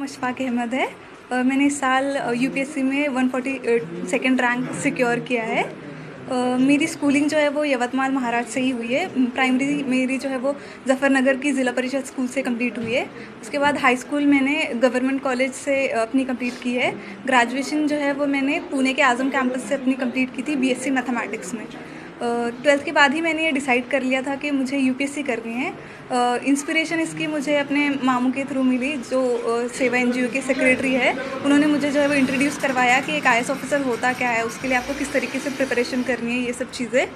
मुशफ़ाक़ अहमद है। मैंने इस साल यूपीएससी में 140 सेकंड रैंक सिक्योर किया है। मेरी स्कूलिंग जो है वो यवतमाल महाराष्ट्र से ही हुई है। प्राइमरी मेरी जो है वो जफ़रनगर की ज़िला परिषद स्कूल से कंप्लीट हुई है। उसके बाद हाई स्कूल मैंने गवर्नमेंट कॉलेज से अपनी कंप्लीट की है। ग्रेजुएशन जो है वो मैंने पुणे के आज़म कैंपस से अपनी कंप्लीट की थी बीएससी मैथमेटिक्स में। 12th के बाद ही मैंने ये डिसाइड कर लिया था कि मुझे यूपीएससी करनी है। इंस्पिरेशन इसकी मुझे अपने मामू के थ्रू मिली, जो सेवा एनजीओ के सेक्रेटरी है। उन्होंने मुझे जो है वो इंट्रोड्यूस करवाया कि एक आईएएस ऑफिसर होता क्या है, उसके लिए आपको किस तरीके से प्रिपरेशन करनी है, ये सब चीज़ें।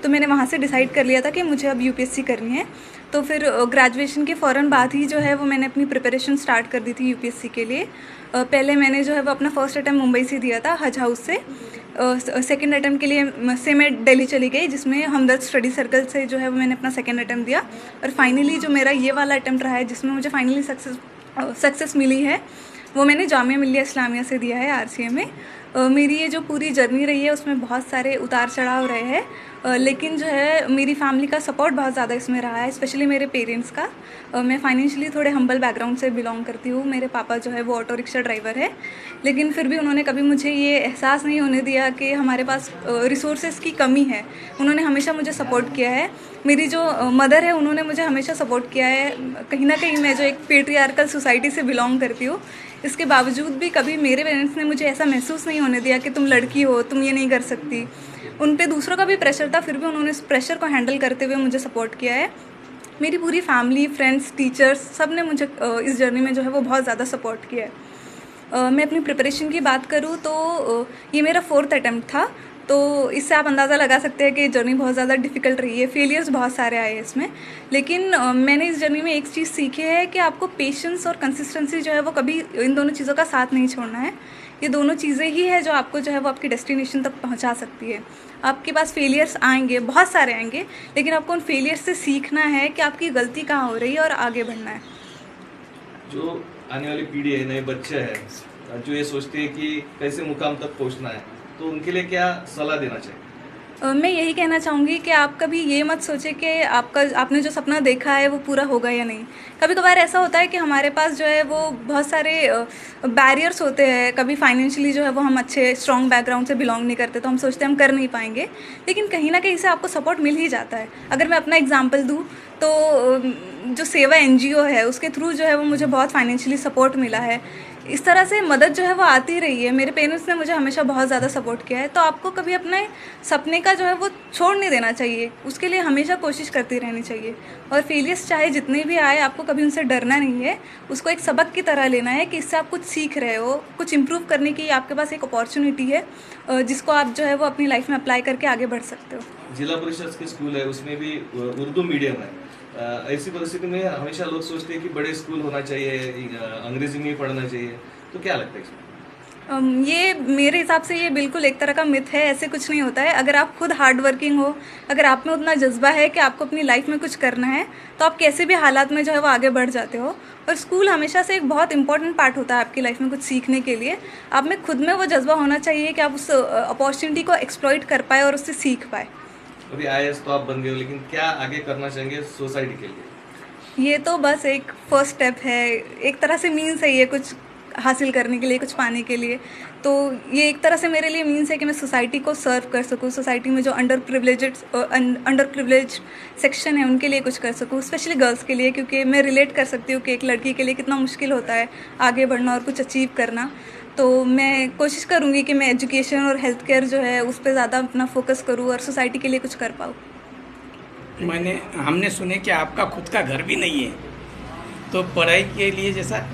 तो मैंने वहाँ से डिसाइड कर लिया था कि मुझे अब यूपीएससी करनी है। तो फिर ग्रेजुएशन के फ़ौरन बाद ही जो है वो मैंने अपनी प्रिपरेशन स्टार्ट कर दी थी यूपीएससी के लिए। पहले मैंने जो है वो अपना फर्स्ट अटैम्प्ट मुंबई से दिया था, हज हाउस से। सेकेंड अटैम्प्ट के लिए से मैं दिल्ली चली गई, जिसमें हमदर्द स्टडी सर्कल से जो है वो मैंने अपना सेकेंड अटैम्प्ट दिया। और फाइनली जो मेरा ये वाला अटैम्प्ट रहा है, जिसमें मुझे फाइनली सक्सेस मिली है, वो मैंने जामिया मिल्लिया इस्लामिया से दिया है, आरसीए में। मेरी ये जो पूरी जर्नी रही है उसमें बहुत सारे उतार चढ़ाव रहे हैं, लेकिन जो है मेरी फैमिली का सपोर्ट बहुत ज़्यादा इसमें रहा है, स्पेशली मेरे पेरेंट्स का। मैं फाइनेंशियली थोड़े हम्बल बैकग्राउंड से बिलोंग करती हूँ। मेरे पापा जो है वो ऑटो रिक्शा ड्राइवर है, लेकिन फिर भी उन्होंने कभी मुझे ये एहसास नहीं होने दिया कि हमारे पास रिसोर्सेज की कमी है। उन्होंने हमेशा मुझे सपोर्ट किया है। मेरी जो मदर है, उन्होंने मुझे हमेशा सपोर्ट किया है। कहीं ना कहीं मैं जो एक पेट्रियार्कल सोसाइटी से बिलोंग करती हूँ, इसके बावजूद भी कभी मेरे पेरेंट्स ने मुझे ऐसा महसूस नहीं होने दिया कि तुम लड़की हो, तुम ये नहीं कर सकती। उन पे दूसरों का भी प्रेशर था, फिर भी उन्होंने इस प्रेशर को हैंडल करते हुए मुझे सपोर्ट किया है। मेरी पूरी फैमिली, फ्रेंड्स, टीचर्स, सब ने मुझे इस जर्नी में जो है वो बहुत ज़्यादा सपोर्ट किया है। मैं अपनी प्रिपरेशन की बात करूँ तो ये मेरा 4th अटैम्प्ट था, तो इससे आप अंदाज़ा लगा सकते हैं कि जर्नी बहुत ज़्यादा डिफ़िकल्ट रही है। फेलियर्स बहुत सारे आए हैं इसमें, लेकिन मैंने इस जर्नी में एक चीज़ सीखी है कि आपको पेशेंस और कंसिस्टेंसी जो है वो कभी इन दोनों चीज़ों का साथ नहीं छोड़ना है। ये दोनों चीज़ें ही है जो आपको जो है वो आपकी डेस्टिनेशन तक पहुंचा सकती है। आपके पास फेलियर्स आएंगे, बहुत सारे आएंगे, लेकिन आपको उन फेलियर्स से सीखना है कि आपकी गलती कहाँ हो रही है और आगे बढ़ना है। जो आने वाली पीढ़ी है, नए बच्चे हैं जो ये सोचते हैं कि कैसे मुकाम तक पहुंचना है, तो उनके लिए क्या सलाह देना चाहिए? मैं यही कहना चाहूँगी कि आप कभी ये मत सोचें कि आपने जो सपना देखा है वो पूरा होगा या नहीं। कभी कभार ऐसा होता है कि हमारे पास जो है वो बहुत सारे बैरियर्स होते हैं। कभी फाइनेंशियली जो है वो हम अच्छे स्ट्रॉन्ग बैकग्राउंड से बिलोंग नहीं करते, तो हम सोचते हैं हम कर नहीं पाएंगे, लेकिन कहीं ना कहीं से आपको सपोर्ट मिल ही जाता है। अगर मैं अपना एग्जाम्पल दूँ तो जो सेवा एनजीओ है, उसके थ्रू जो है वो मुझे बहुत फाइनेंशियली सपोर्ट मिला है। इस तरह से मदद जो है वो आती रही है। मेरे पेरेंट्स ने मुझे हमेशा बहुत ज़्यादा सपोर्ट किया है। तो आपको कभी अपने सपने का जो है वो छोड़ नहीं देना चाहिए, उसके लिए हमेशा कोशिश करती रहनी चाहिए। और फेलियर्स चाहे जितने भी आए, आपको कभी उनसे डरना नहीं है। उसको एक सबक की तरह लेना है कि इससे आप कुछ सीख रहे हो, कुछ इम्प्रूव करने की आपके पास एक अपॉर्चुनिटी है, जिसको आप जो है वो अपनी लाइफ में अप्लाई करके आगे बढ़ सकते हो। जिला परिषद के स्कूल है, उसमें भी उर्दू मीडियम है। ऐसी परिस्थिति में हमेशा लोग सोचते हैं कि बड़े स्कूल होना चाहिए, अंग्रेजी में ही पढ़ना चाहिए, तो क्या लगता है इसमें? ये मेरे हिसाब से ये बिल्कुल एक तरह का मिथ है। ऐसे कुछ नहीं होता है। अगर आप खुद हार्ड वर्किंग हो, अगर आप में उतना जज्बा है कि आपको अपनी लाइफ में कुछ करना है, तो आप कैसे भी हालात में जो है वो आगे बढ़ जाते हो। और स्कूल हमेशा से एक बहुत इंपॉर्टेंट पार्ट होता है आपकी लाइफ में कुछ सीखने के लिए। आप में खुद में वो जज्बा होना चाहिए कि आप उस अपॉर्चुनिटी को एक्सप्लॉइट कर पाए और उससे सीख पाए। अभी आईएएस तो आप बन गए हो, लेकिन क्या आगे करना चाहेंगे सोसाइटी के लिए? ये तो बस एक फर्स्ट स्टेप है, एक तरह से मीन्स है ये कुछ हासिल करने के लिए, कुछ पाने के लिए। तो ये एक तरह से मेरे लिए मीन्स है कि मैं सोसाइटी को सर्व कर सकूँ, सोसाइटी में जो अंडर प्रिविलेज्ड सेक्शन है उनके लिए कुछ कर सकूँ, स्पेशली गर्ल्स के लिए, क्योंकि मैं रिलेट कर सकती हूँ कि एक लड़की के लिए कितना मुश्किल होता है आगे बढ़ना और कुछ अचीव करना। तो मैं कोशिश करूँगी कि मैं एजुकेशन और हेल्थ केयर जो है उस पर ज़्यादा अपना फोकस करूँ और सोसाइटी के लिए कुछ कर पाऊँ। हमने सुने कि आपका खुद का घर भी नहीं है, तो पढ़ाई के लिए जैसा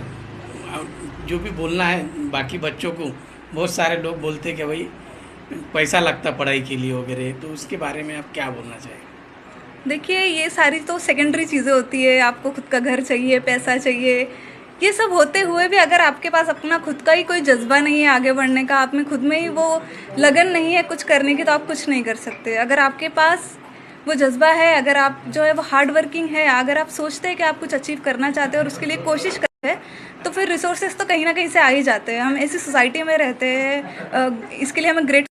जो भी बोलना है बाकी बच्चों को, बहुत सारे लोग बोलते हैं कि भाई पैसा लगता पढ़ाई के लिए वगैरह, तो उसके बारे में आप क्या बोलना चाहेंगे? देखिए, ये सारी तो सेकेंडरी चीज़ें होती है। आपको खुद का घर चाहिए, पैसा चाहिए, ये सब होते हुए भी अगर आपके पास अपना खुद का ही कोई जज्बा नहीं है आगे बढ़ने का, आप में खुद में ही वो लगन नहीं है कुछ करने की, तो आप कुछ नहीं कर सकते। अगर आपके पास वो जज्बा है, अगर आप जो है वो हार्ड वर्किंग है, अगर आप सोचते हैं कि आप कुछ अचीव करना चाहते हैं और उसके लिए कोशिश करते हैं, तो फिर रिसोर्सेज तो कहीं ना कहीं से आ ही जाते हैं। हम ऐसी सोसाइटी में रहते हैं, इसके लिए हमें ग्रेट